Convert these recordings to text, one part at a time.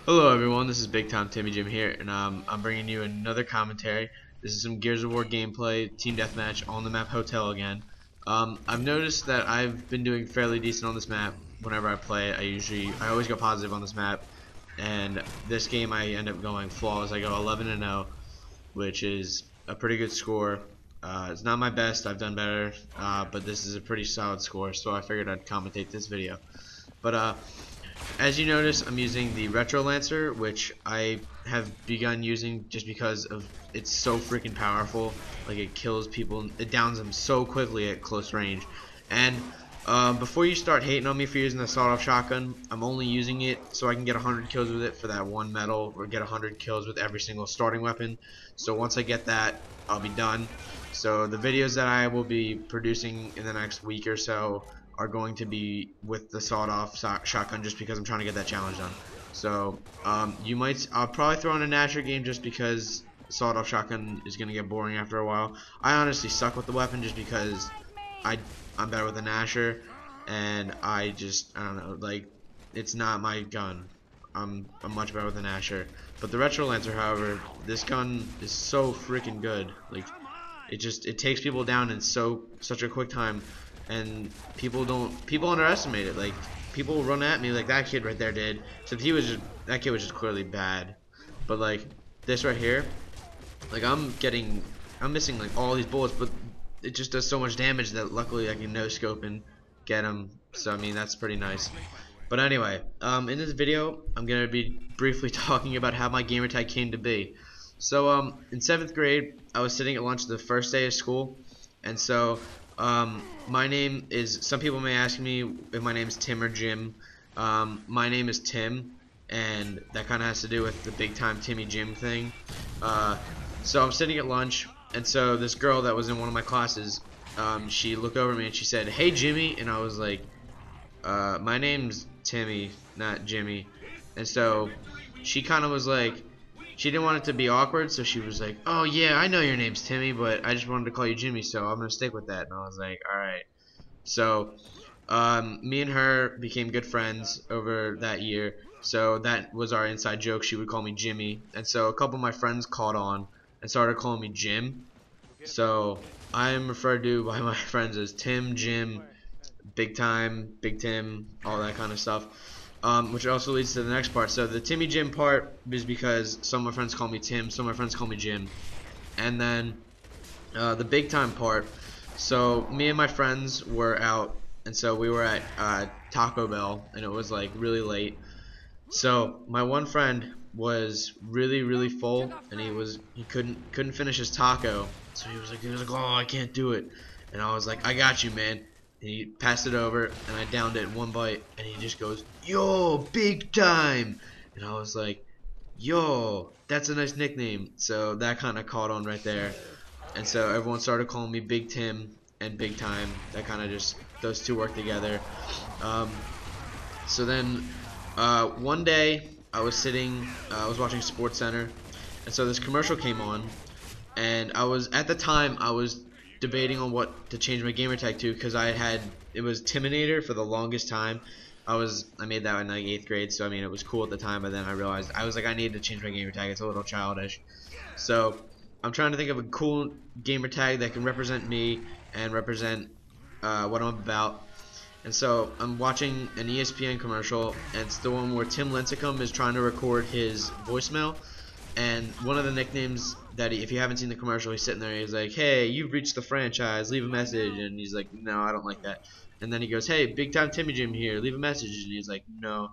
Hello everyone, this is BigTimeTimmyJim here, and I'm bringing you another commentary. This is some Gears of War gameplay, team deathmatch on the map Hotel again. I've noticed that I've been doing fairly decent on this map. Whenever I play it, I always go positive on this map, and this game I end up going flawless. I go 11-0, which is a pretty good score. It's not my best, I've done better, but this is a pretty solid score, so I figured I'd commentate this video. But as you notice, I'm using the Retro Lancer, which I have begun using just because of it's so freaking powerful. Like, it kills people, it downs them so quickly at close range. And before you start hating on me for using the sawed-off shotgun, I'm only using it so I can get 100 kills with it for that one medal, or get 100 kills with every single starting weapon. So once I get that, I'll be done. So the videos that I will be producing in the next week or so are going to be with the sawed-off shotgun, just because I'm trying to get that challenge done. So I'll probably throw in a Nasher game just because sawed-off shotgun is gonna get boring after a while. I honestly suck with the weapon just because I'm better with the Nasher, and I don't know, like, it's not my gun. I'm much better with the Nasher. But the Retro Lancer, however, this gun is so freaking good. Like, it takes people down in such a quick time. And people underestimate it. Like, people run at me like that kid right there did. Except that kid was just clearly bad. But like this right here, like I'm missing like all these bullets, but it just does so much damage that luckily I can no scope and get him. So I mean, that's pretty nice. But anyway, in this video I'm gonna be briefly talking about how my gamertag came to be. So in 7th grade, I was sitting at lunch the first day of school, and so my name is, some people may ask me if my name is Tim or Jim. My name is Tim, and that kind of has to do with the BigTimeTimmyJim thing. So I'm sitting at lunch, and so this girl that was in one of my classes, she looked over at me and she said, "Hey Jimmy," and I was like, my name's Timmy, not Jimmy. And so she kind of was like, she didn't want it to be awkward, so she was like, "Oh yeah, I know your name's Timmy, but I just wanted to call you Jimmy, so I'm gonna stick with that." And I was like, "Alright." So me and her became good friends over that year, so that was our inside joke. She would call me Jimmy, and so a couple of my friends caught on and started calling me Jim. So I am referred to by my friends as Tim, Jim, Big Time, Big Tim, all that kind of stuff. Which also leads to the next part. So the Timmy Jim part is because some of my friends call me Tim, some of my friends call me Jim. And then the big time part, so me and my friends were out, and so we were at Taco Bell, and it was like really late. So my one friend was really full, and he couldn't finish his taco. So he was like, "Oh, I can't do it." And I was like, "I got you, man." And he passed it over, and I downed it in one bite, and he just goes, "Yo, big time!" And I was like, "Yo, that's a nice nickname." So that kind of caught on right there, and so everyone started calling me Big Tim and Big Time. That kind of just, those two work together. So then one day I was watching SportsCenter, and so this commercial came on, and at the time I was debating on what to change my gamertag to, because it was Timinator for the longest time. I made that in like 8th grade, so I mean it was cool at the time, but then I realized I needed to change my gamertag. It's a little childish. So I'm trying to think of a cool gamertag that can represent me and represent what I'm about. And so I'm watching an ESPN commercial, and it's the one where Tim Lincecum is trying to record his voicemail. And one of the nicknames that if you haven't seen the commercial, he's sitting there, he's like, "Hey, you've reached the franchise, leave a message." And he's like, "No, I don't like that." And then he goes, "Hey, Big Time Timmy Jim here, leave a message." And he's like, "No."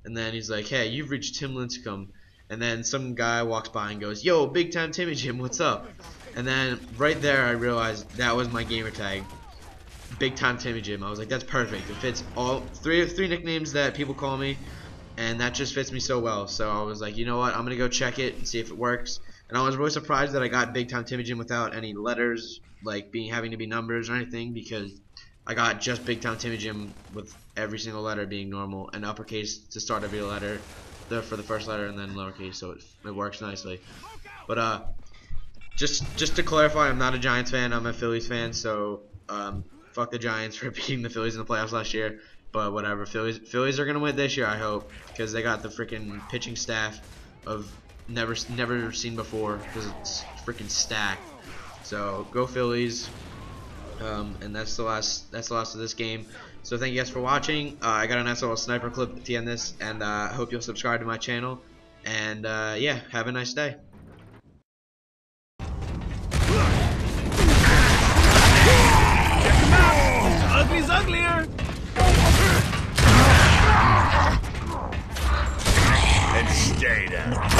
And then he's like, "Hey, you've reached Tim Lincecum." And then some guy walks by and goes, "Yo, Big Time Timmy Jim, what's up?" And then right there I realized that was my gamer tag, Big Time Timmy Jim. I was like, that's perfect. It fits all three nicknames that people call me, and that just fits me so well. So I was like, you know what, I'm gonna go check it and see if it works. And I was really surprised that I got Big Time Timmy Jim without any letters, like having to be numbers or anything, because I got just Big Time Timmy Jim with every single letter being normal, and uppercase to start every letter for the first letter, and then lowercase, so it works nicely. But just to clarify, I'm not a Giants fan, I'm a Phillies fan, so fuck the Giants for beating the Phillies in the playoffs last year. But whatever. Phillies are gonna win this year, I hope, because they got the freaking pitching staff of never seen before, because it's freaking stacked. So go Phillies. And that's the last of this game. So thank you guys for watching. I got a nice little sniper clip at the end of this, and I hope you'll subscribe to my channel. And yeah, have a nice day. Ugly's uglier. And stay down.